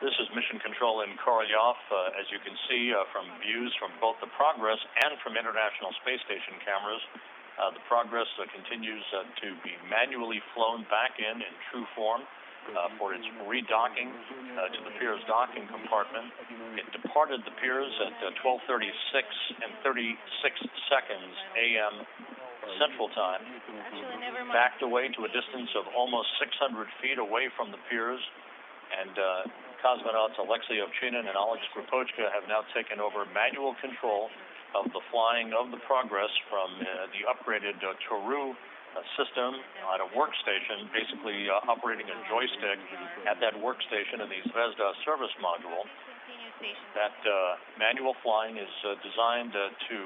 This is Mission Control in Korolyov. As you can see from views from both the Progress and from International Space Station cameras, the Progress continues to be manually flown back in true form for its redocking to the Pirs docking compartment. It departed the Pirs at 12:36 and 36 seconds a.m. Central Time, backed away to a distance of almost 600 feet away from the Pirs, and Cosmonauts Alexey Ovchinin and Oleg Skripochka have now taken over manual control of the flying of the Progress from the upgraded Toru system at a workstation, basically operating a joystick at that workstation in the Zvezda service module. That manual flying is designed to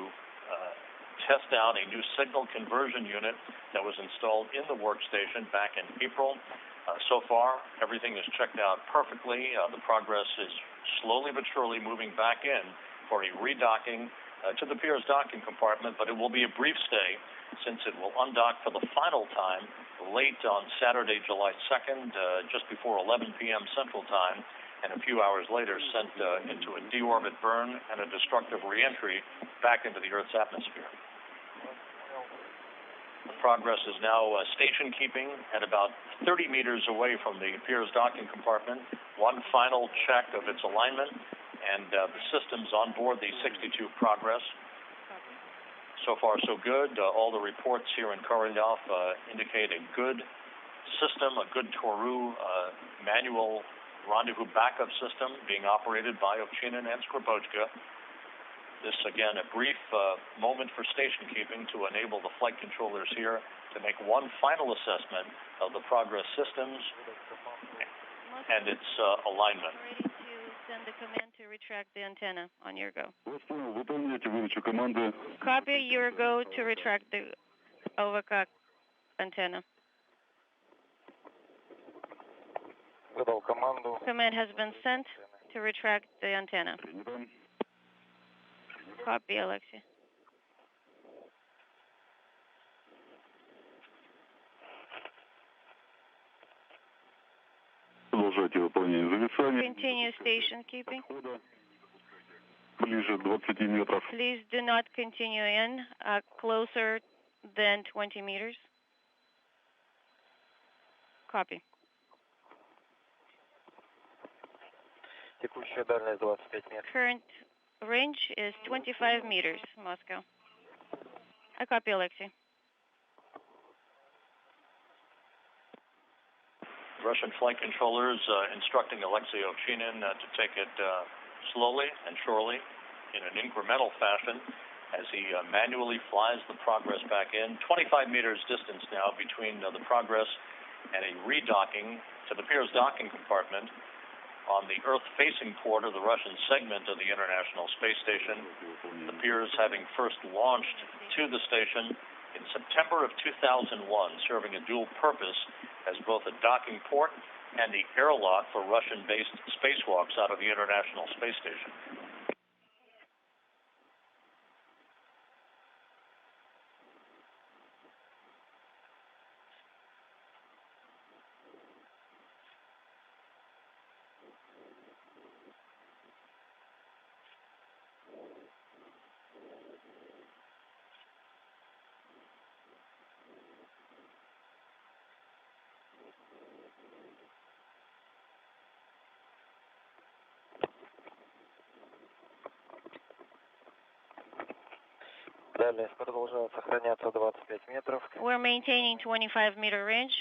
test out a new signal conversion unit that was installed in the workstation back in April. So far, everything is checked out perfectly. The Progress is slowly but surely moving back in for a redocking to the Pirs docking compartment, but it will be a brief stay since it will undock for the final time late on Saturday, July 2nd, just before 11 p.m. Central Time, and a few hours later sent into a deorbit burn and a destructive reentry back into the Earth's atmosphere. The Progress is now station keeping at about 30 meters away from the Pirs docking compartment. One final check of its alignment and the systems on board the 62 Progress. So far, so good. All the reports here in Korolyov indicate a good system, a good Toru manual rendezvous backup system being operated by Ovchinin and Skripochka. This, again, a brief moment for station keeping to enable the flight controllers here to make one final assessment of the Progress systems and its alignment. Ready to send the command to retract the antenna on your go. Copy your go to retract the Oleg antenna. Command has been sent to retract the antenna. Copy, Alexey. Continue station keeping. Please do not continue in closer than 20 meters. Copy. Current range is 25 meters, Moscow. I copy, Alexey. Russian flight controllers instructing Alexey Ovchinin to take it slowly and surely in an incremental fashion as he manually flies the Progress back in. 25 meters distance now between the Progress and a redocking to the Pirs docking compartment on the Earth-facing port of the Russian segment of the International Space Station. The Pirs having first launched to the station in September of 2001, serving a dual purpose as both a docking port and the airlock for Russian-based spacewalks out of the International Space Station. We're maintaining 25-meter range.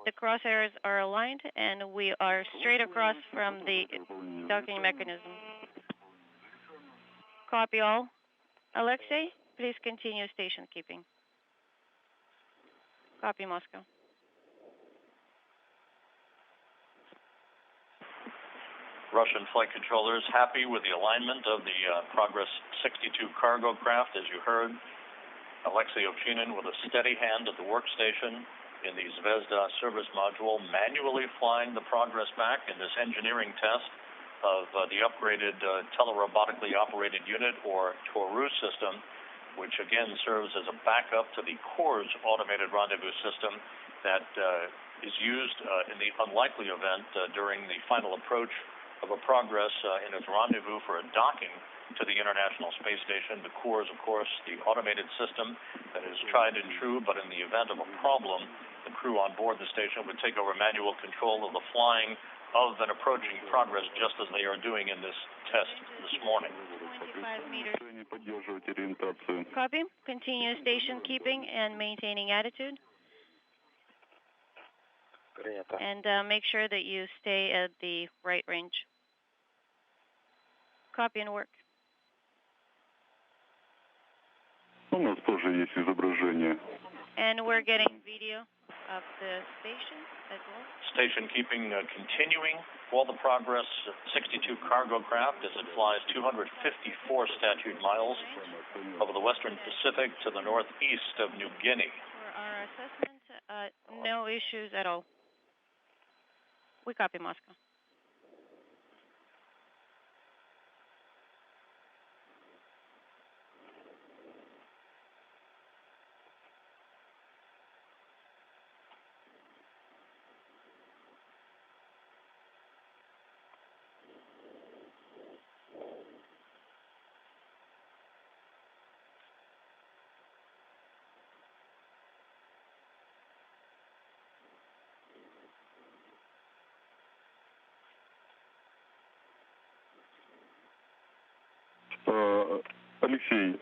The crosshairs are aligned, and we are straight across from the docking mechanism. Copy all. Alexey, please continue station keeping. Copy, Moscow. Russian flight controllers happy with the alignment of the Progress 62 cargo craft, as you heard. Alexey Ovchinin with a steady hand at the workstation in the Zvezda service module, manually flying the Progress back in this engineering test of the upgraded telerobotically operated unit, or Toru system, which again serves as a backup to the Kors automated rendezvous system that is used in the unlikely event during the final approach of a Progress in its rendezvous for a docking to the International Space Station. The core is, of course, the automated system that is tried and true, but in the event of a problem, the crew on board the station would take over manual control of the flying of an approaching Progress, just as they are doing in this test this morning. 25 meters. Copy. Continue station keeping and maintaining attitude. And make sure that you stay at the right range. Copy and work. У нас тоже есть изображение. And we're getting video of the station as well. Station keeping continuing while the Progress 62 cargo craft as it flies 254 statute miles over the western Pacific to the northeast of New Guinea. For our assessment, no issues at all. We copy Moscow. Алексей,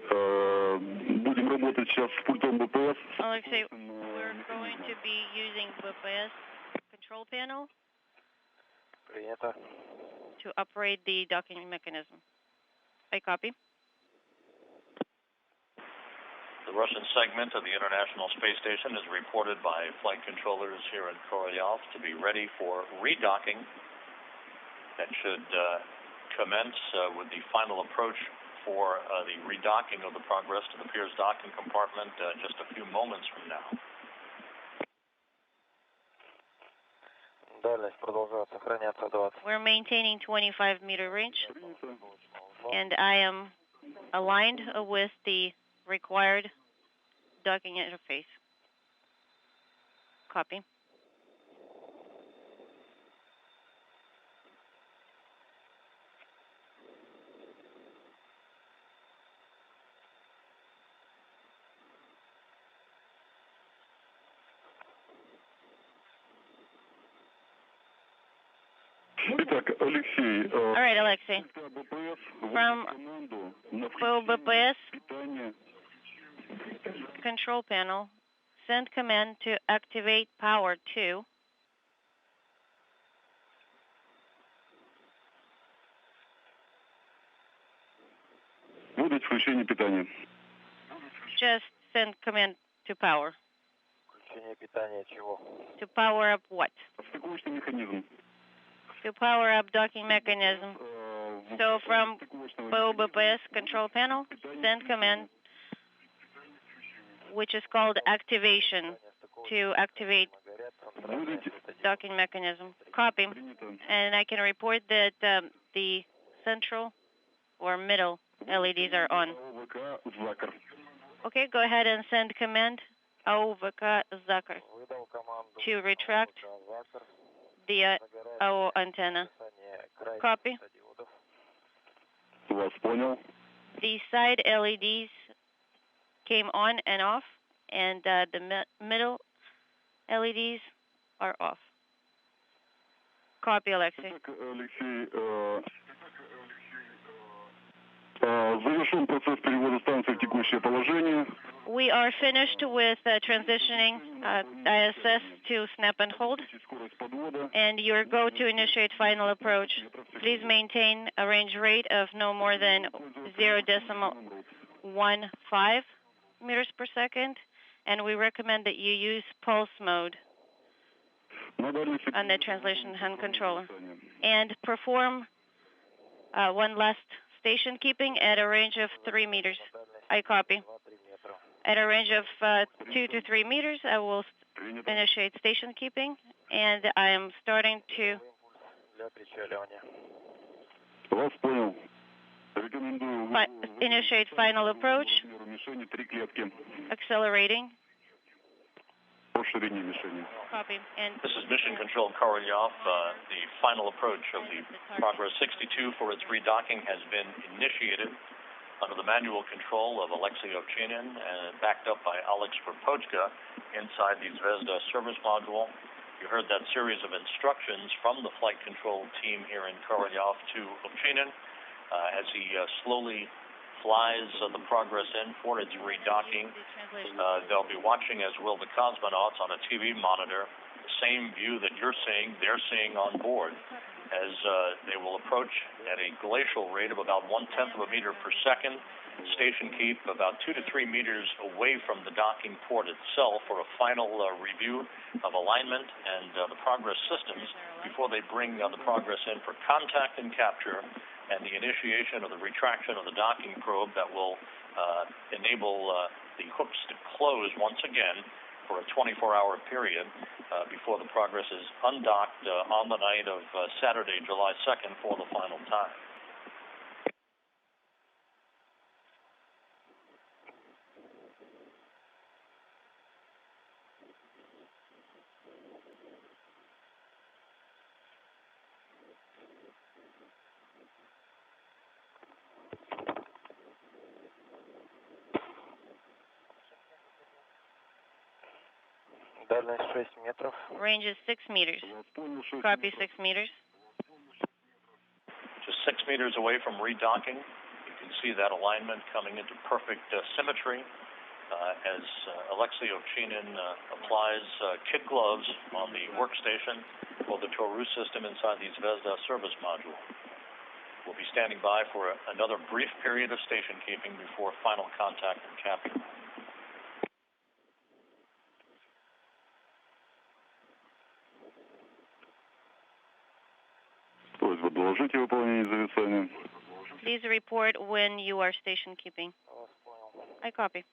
будем работать сейчас с пультом БПС. Alexey, we're going to be using BPS control panel to operate the docking mechanism. I copy. The Russian segment of the International Space Station is reported by flight controllers here in Korolyov to be ready for redocking. That should commence with the final approach for the redocking of the Progress to the Piers docking compartment just a few moments from now. We're maintaining 25-meter range, and I am aligned with the required docking interface. Copy. All right, Alexey. From BPS control panel, send command to activate power to Выдать включение питания. Just send command to power. To power up what? Стыковочный механизм. To power up docking mechanism. So from BPS control panel, send command, which is called activation, to activate docking mechanism. Copy. And I can report that the central or middle LEDs are on. Okay, go ahead and send command AOVK Zakar to retract the AO antenna. Copy. Вас понял. The side LEDs came on and off, and the middle LEDs are off. Copy, Alexey. Алексей, завершен процесс перевода станции в текущее положение. We are finished with transitioning ISS to snap and hold, and you're go to initiate final approach. Please maintain a range rate of no more than 0.15 meters per second, and we recommend that you use pulse mode on the translation hand controller, and perform one last station keeping at a range of 3 meters. I copy. At a range of 2 to 3 meters, I will initiate station keeping, and I am starting to Вас понял. initiate final approach, accelerating. расширение мишени. Copy. And This is Mission Control Korolyov. The final approach of the Progress 62 for its redocking has been initiated under the manual control of Alexey Ovchinin and backed up by Alex Skripochka inside the Zvezda service module. You heard that series of instructions from the flight control team here in Korolyov to Ovchinin as he slowly flies the Progress in for its redocking. They'll be watching, as will the cosmonauts, on a TV monitor, the same view that you're seeing, they're seeing on board, as they will approach at a glacial rate of about 1/10 of a meter per second. Station keep about 2 to 3 meters away from the docking port itself for a final review of alignment and the Progress systems before they bring the Progress in for contact and capture and the initiation of the retraction of the docking probe that will enable the hooks to close once again for a 24-hour period before the Progress is undocked on the night of Saturday, July 2nd for the final time. range is 6 meters. Copy, 6 meters. Just 6 meters away from redocking. You can see that alignment coming into perfect symmetry as Alexey Ovchinin applies kid gloves on the workstation for the Toru system inside the Zvezda service module. We'll be standing by for another brief period of station keeping before final contact and capture. Доложите выполнение зависания. Please report when you are station keeping. I copy.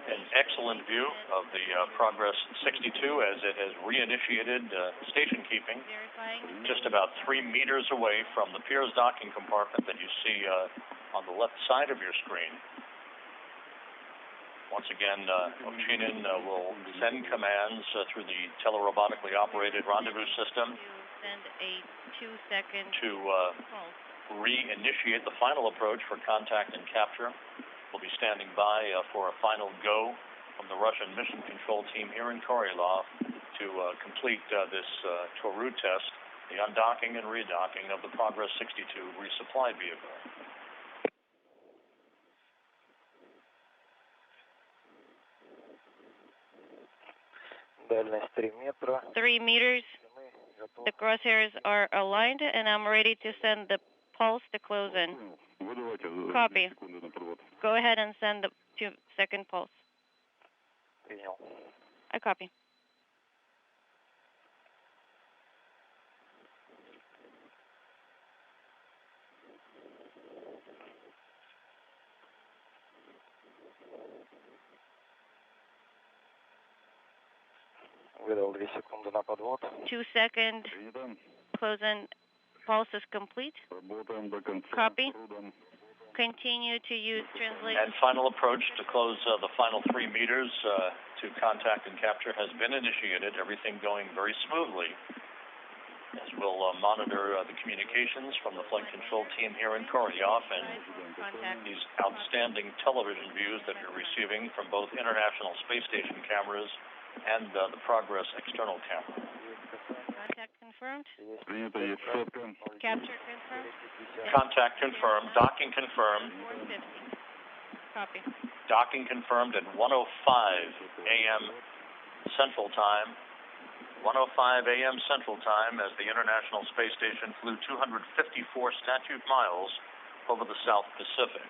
An excellent view of the Progress 62 as it has reinitiated station keeping just about 3 meters away from the Piers docking compartment that you see on the left side of your screen. Once again, Ovchinin will send commands through the telerobotically operated rendezvous system Send a 2-second to pulse. reinitiate the final approach for contact and capture. We'll be standing by for a final go from the Russian mission control team here in Korolyov to complete this Toru test, the undocking and redocking of the Progress 62 resupply vehicle. Дальность 3 метра. 3 meters. The crosshairs are aligned, and I'm ready to send the pulse to close in. Copy. Go ahead and send the 2-second pulse. Принял. I copy. Выдал 2 секунды на подвод. 2-second close in pulse is complete. Работаем до конца. Copy. Continue to use translation. And final approach to close the final 3 meters to contact and capture has been initiated. Everything going very smoothly as we'll monitor the communications from the flight control team here in Korolyov and these outstanding television views that you're receiving from both International Space Station cameras and the Progress external camera. Contact confirmed. Принято, есть сотка. Capture confirmed. Contact confirmed. Docking confirmed. 450. Copy. Docking confirmed at 1:05 a.m. Central Time. 1:05 a.m. Central Time as the International Space Station flew 254 statute miles over the South Pacific.